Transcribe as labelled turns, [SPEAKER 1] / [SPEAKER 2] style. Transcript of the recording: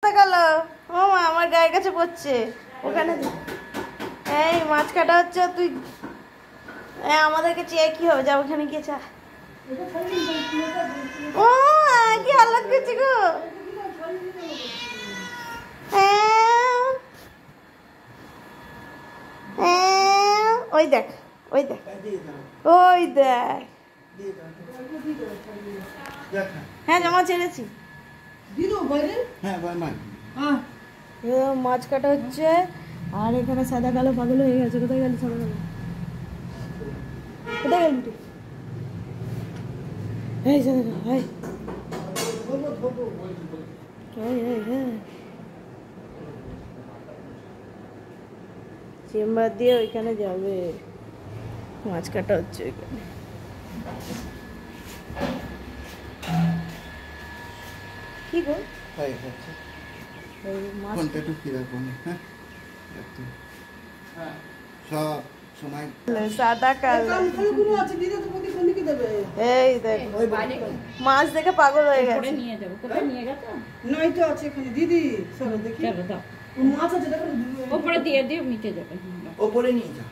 [SPEAKER 1] রাস্তা গেল। ও মা, আমার গায়ের কাছে পড়ছে। ওখানে এই মাছ কাটা হচ্ছে, তুই আমাদেরকে চেয়ে কি হবে? যা ওখানে গিয়ে চা। ও কি হাল্লাত করছি গো। ওই দেখ, ওই দেখ, ওই দেখ। হ্যাঁ, জামা ছেড়েছি। মাছ কাটা হচ্ছে, আর এখানে সাদা কালো পাগল হয়ে গেছে। কোথায় গেল সাদা কালো? কোথায় গেল? এই সাদা কালো, চেম্বার দিয়ে ওইখানে যাবে। মাছ কাটা হচ্ছে ওইখানে। কি গো? সাদা কালো। এই দেখ, মাছ দেখে পাগল হয়ে গেছে।
[SPEAKER 2] নয়তো আছে এখানে দিদি, চলো দেখি। মাছ আছে দেখো, উপরে দিয়ে দিও, নিচে যাবে। উপরে নিয়ে যাও।